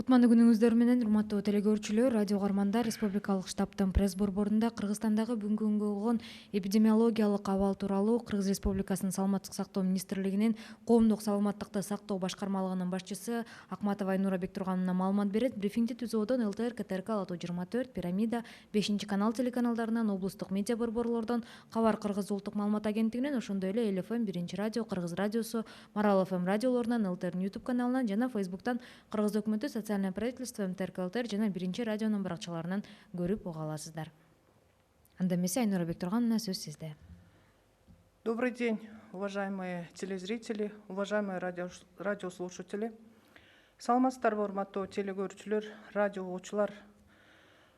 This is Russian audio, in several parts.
Кутмандуу күнүңүздөр менен, урматтуу телекөрүүчүлөр, радио каармандар, Республикалык штабтын пресс-борборунда Кыргызстандагы бүгүнкү күнгө болгон эпидемиологиялык абал тууралуу Кыргыз Республикасынын Саламаттык сактоо министрлигинин Коомдук саламаттыкты сактоо башкармалыгынын башчысы Акматова Айнура Бектургановна маалымат берет. Брифингди түзүүдөн ЛТР, КТРК, Ала 24, Пирамида, 5-канал телеканалдарынан, облустук медиа борборлордон, Кабар Кыргыз улуттук маалымат агенттигинен, ошондой эле ЛФМ, Биринчи радио, Кыргыз радиосу, Марал ФМ радиолорунан, ЛТР YouTube каналынан жана Фейсбуктан Кыргыз өкмөтү социальное правительство, МТРК, ЛТР жана Биринчи радионун баракчаларынан көрүп уга аласыздар. Анда эмесе Айнура Бектургановна, сөз сизде. Добрый день, уважаемые телезрители, уважаемые радиослушатели. Саламатсыздарбы, урматтуу телекөрүүчүлөр, радио угуучулар.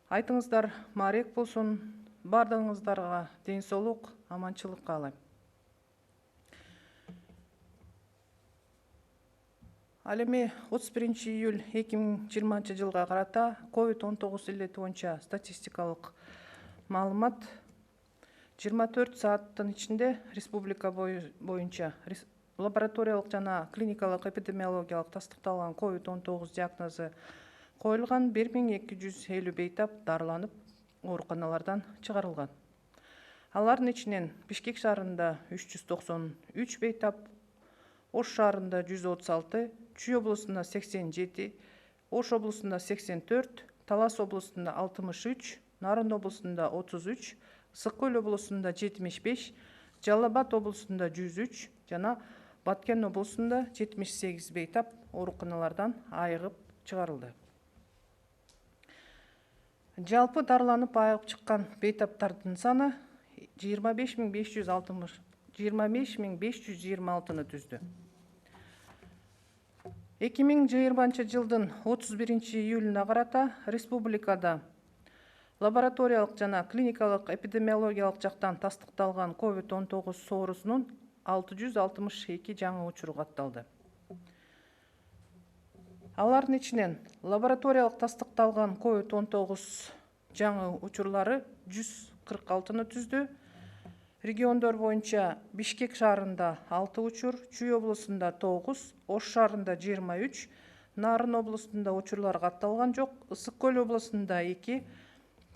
Айтыңыздар маарек болсун, баардыгыңыздарга ден соолук, аманчылык каалайм. Ал эми 31 июль 2020 жылга карата COVID-19 илдети боюнча статистикалык маалымат 24 сааттын ичинде республика боюнча лабораториялык жана клиникалык эпидемиологиялык тастыкталган COVID-19 диагнозу коюлган 1250 бейтап дарыланып, ооруканалардан чыгарылган. Алардын ичинен Бишкек шаарында 393 бейтап, Ош шаарында 136, Чүй облусунда 87, Ош облусунда 84, Талас облусунда 63, Нарын облусунда 33, Ысык Көл облусунда 75, Жалал Абад облусунда 103 жана Баткен облусунда 78 бейтап ооруканалардан айыгып чыгарылды. Жалпы дарыланып айыгып чыккан бейтаптардын саны 25526-ны түздү. 2020 жылдын 31 июлуна карата республикада лабораториялык жана клиникалык эпидемиологиялык жактан тастыкталган COVID-19 соорусунун 662 жаңы учуру катталды. Алардын ичинен лабораториялык тастыкталган COVID-19 жаңы учурлары 146-ны түздү. Региондор боюнча Бишкек шаарында 6 учур, Чүй облусунда 9, Ош шаарында 23, Нарын облусунда учурлар катталган жок, Ысык Көл облусунда 2,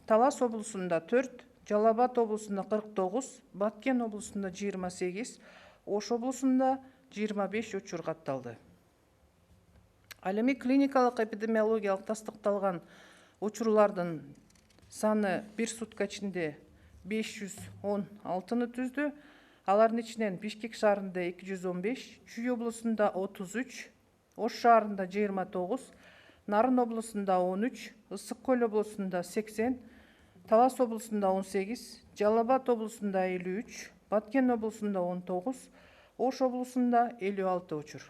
Талас облусунда 4, Жалал Абад облусунда 49, Баткен облусунда 28, Ош облусунда 25 учур катталды. Ал эми клиникалык эпидемиологиялык тастыкталган учурлардын саны бир сутка ичинде 516-ны түздү. Алардын ичинен Бишкек шаарында 215, Чүй облусунда 33, Ош шаарында 29, Нарын облусунда 13, Ысык Көл облусунда 80, Талас облусунда 18, Жалал Абад облусунда 53, Баткен облусунда 19, Ош облусунда 56 учур.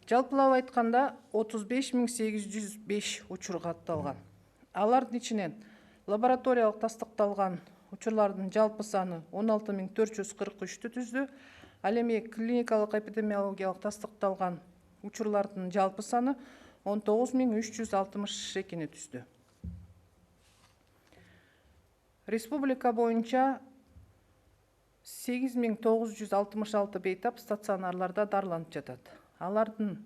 Жалпылап айтканда 35805 учур катталган. Алардын ичинен лабораториялык тастыкталган учурлардын жалпы саны 16443-тү түздү. Ал эми клиникалык эпидемиологиялык тастыкталган учурлардын жалпы саны 19362-ны түздү. Республика боюнча 8966 бейтап стационарларда дарыланып жатат. Алардын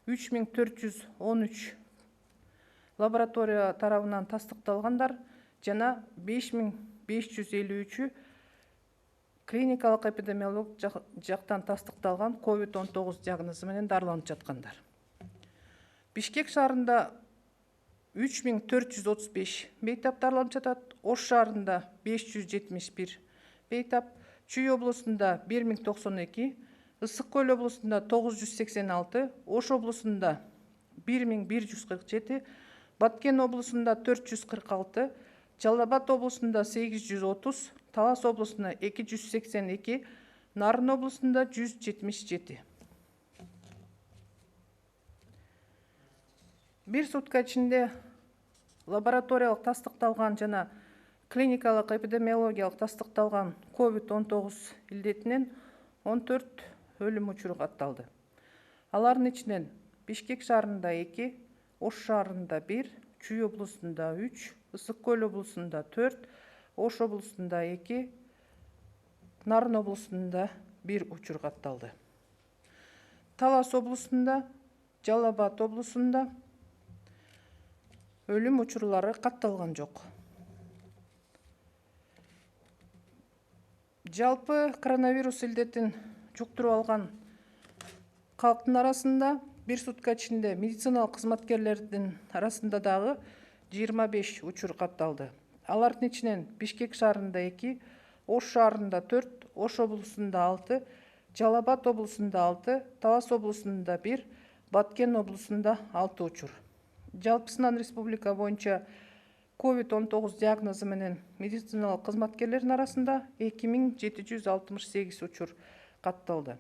3413 лаборатория тарабынан тастыкталгандар жана 5553-ü клиникалык эпидемиологиялык жактан тастыкталган COVID-19 диагнозу менен дарыланып жаткандар. Бишкек шаарында 3435 бейтап дарыланып жатат, Ош шаарында 571 бейтап, Чүй облусунда 1092, Ысык Көл облусунда 986, Ош облусунда 1147, Баткен облусунда 446, Жалал Абад облусунда 830, Талас облусунда 282, Нарын облусунда 177. Бир сутка ичинде лабораториялык тастыкталган жана клиникалык эпидемиологиялык тастыкталган COVID-19 илдетинен 14 өлүм учуру катталды. Алардын ичинен Бишкек шаарында 2, Ош шаарында 1, Чүй облусунда 3, Ысык Көл облусунда 4, Ош облусунда 2, Нарын облусунда 1 учур катталды. Талас облусунда, Жалал Абад облусунда, өлім учурлары катталган жок. Жалпы коронавирус илдетин жуктуруп алган калктын арасында бир сутка ичинде медициналык кызматкерлердин арасында дагы 25 учур катталды. Алардын ичинен Бишкек шаарында 2, Ош шаарында 4, Ош облусунда 6, Жалал Абад облусунда 6, Талас облусунда 1, Баткен облусунда 6 учур. Жалпысынан республика боюнча COVID-19 диагнозу менен медициналык кызматкерлердин арасында 2768 учур катталды.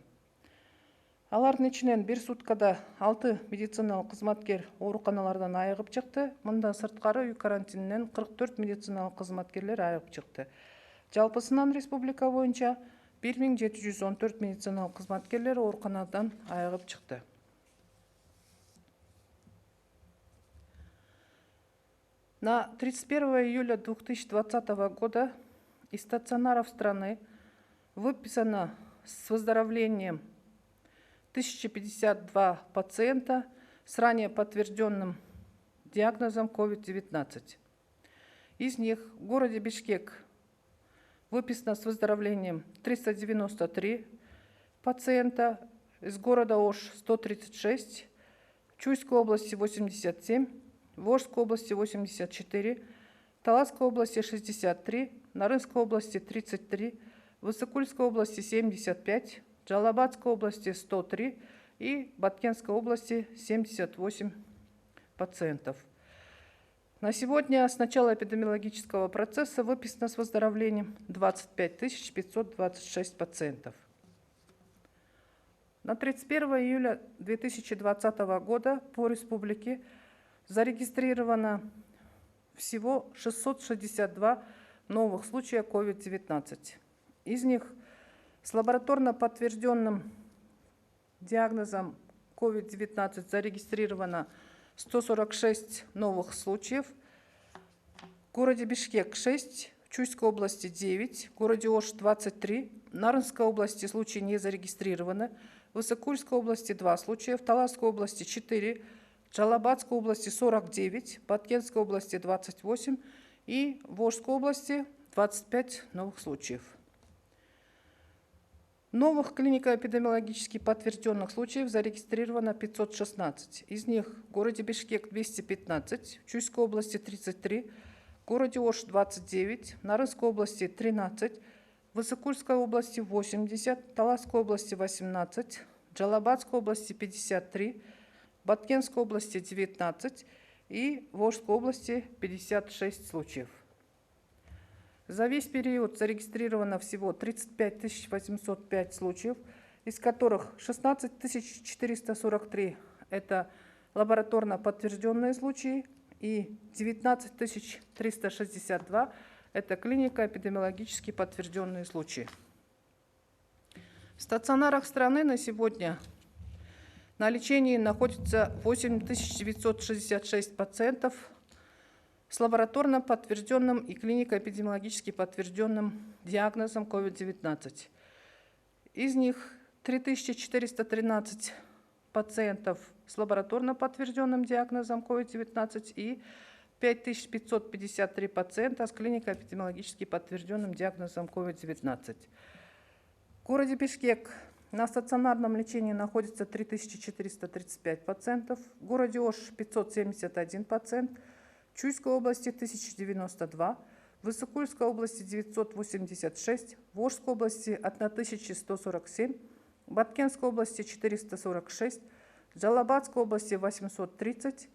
Алардын ичинен бир суткада 6 медициналык кызматкер ооруканалардан айыгып чыкты. Мындан сырткары үй карантининен 44 медициналык кызматкерлер айыгып чыкты. Жалпысынан республика боюнча 1714 медициналык кызматкерлер ооруканадан айыгып чыкты. На 31 июля 2020 года из стационаров страны выписано с выздоровлением 1052 пациента с ранее подтвержденным диагнозом COVID-19. Из них в городе Бишкек выписано с выздоровлением 393 пациента, из города Ош 136, в Чуйской области 87, в Волжской области 84, в Таласской области 63, в Нарынской области 33, в Высокульской области 75, в Джалабадской области 103 и в Баткенской области 78 пациентов. На сегодня с начала эпидемиологического процесса выписано с выздоровлением 25 526 пациентов. На 31 июля 2020 года по республике зарегистрировано всего 662 новых случая COVID-19. Из них с лабораторно подтвержденным диагнозом COVID-19 зарегистрировано 146 новых случаев. В городе Бишкек 6, в Чуйской области 9, в городе Ош 23, в Нарынской области случаи не зарегистрированы, в Высокульской области 2 случая, в Таласской области 4, в Джалабадской области 49, в Баткенской области 28 и в Волжской области 25 новых случаев. Новых клинико-эпидемиологически подтвержденных случаев зарегистрировано 516. Из них в городе Бишкек 215, в Чуйской области 33, в городе Ош 29, в Нарынской области 13, в Высокульской области 80, в Таласской области 18, в Джалабадской области 53, в Баткенской области 19 и в Волжской области 56 случаев. За весь период зарегистрировано всего 35 805 случаев, из которых 16 443 – это лабораторно подтвержденные случаи и 19 362 – это клинико-эпидемиологически подтвержденные случаи. В стационарах страны на сегодня на лечении находится 8 966 пациентов с лабораторно подтвержденным и клинико-эпидемиологически подтвержденным диагнозом COVID-19. Из них 3413 пациентов с лабораторно подтвержденным диагнозом COVID-19 и 5553 пациента с клинико-эпидемиологически подтвержденным диагнозом COVID-19. В городе Бишкек на стационарном лечении находится 3435 пациентов, в городе Ош 571 пациент, в Чуйской области 1092, в Высокульской области 986, в Волжской области 1147, в Баткенской области 446, в Джалабадской области 830,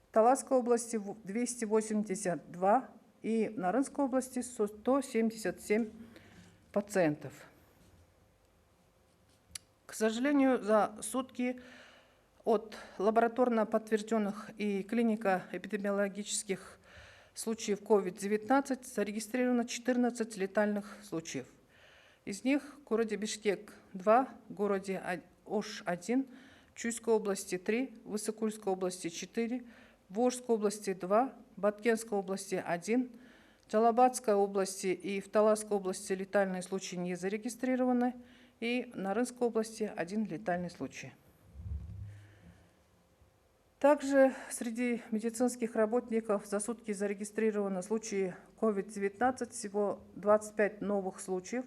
в Таласской области 282 и в Нарынской области 177 пациентов. К сожалению, за сутки от лабораторно подтвержденных и клинико-эпидемиологических случаев COVID-19 зарегистрировано 14 летальных случаев. Из них в городе Бишкек 2, в городе Ош 1, в Чуйской области 3, в Высокульской области 4, в Волжской области 2, в Баткенской области 1, в Джалабадской области и в Таласской области летальные случаи не зарегистрированы, и в Нарынской области 1 летальный случай. Также среди медицинских работников за сутки зарегистрировано случаи COVID-19, всего 25 новых случаев.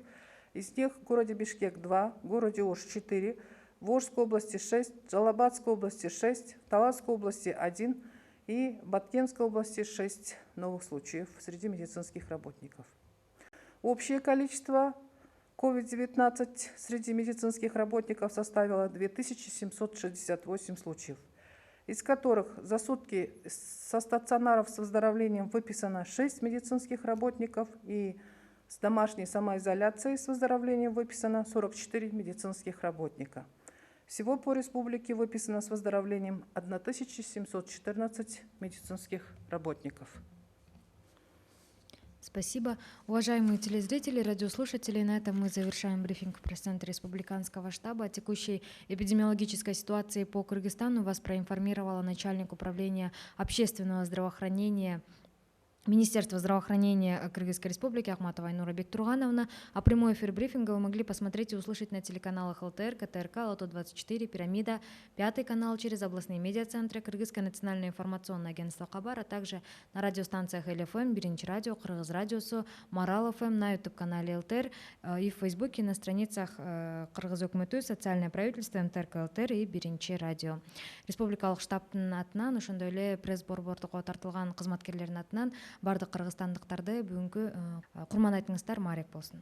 Из них в городе Бишкек 2, в городе Ош 4, в Волжской области 6, в Джалабадской области 6, в Таласской области 1 и в Баткенской области 6 новых случаев среди медицинских работников. Общее количество COVID-19 среди медицинских работников составило 2768 случаев, из которых за сутки со стационаров с выздоровлением выписано 6 медицинских работников и с домашней самоизоляцией с выздоровлением выписано 44 медицинских работника. Всего по республике выписано с выздоровлением 1714 медицинских работников. Спасибо. Уважаемые телезрители, радиослушатели, на этом мы завершаем брифинг в пресс-центре Республиканского штаба. О текущей эпидемиологической ситуации по Кыргызстану вас проинформировала начальник управления общественного здравоохранения Министерства здравоохранения Кыргызской Республики Ахматова Айнура Бектургановна. А прямой эфир брифинга вы могли посмотреть и услышать на телеканалах ЛТР, КТРК, Лото-24, Пирамида, 5 канал через областные медиацентры, Кыргызское национальное информационное агентство Хабар, а также на радиостанциях ЛФМ, Биринчи радио, Кыргыз радиосу, Марал ФМ, на YouTube-канале ЛТР и в Фейсбуке на страницах Кыргыз өкмөтү, социальное правительство, МТРК ЛТР и Биринчи радио. Республикалык штабтын атынан, ошондой эле пресс-борбордуга тартылган кызматкерлердин атынан бардык кыргызстандыктарды бүгүнкү курман айтыңыздар маарек болсун.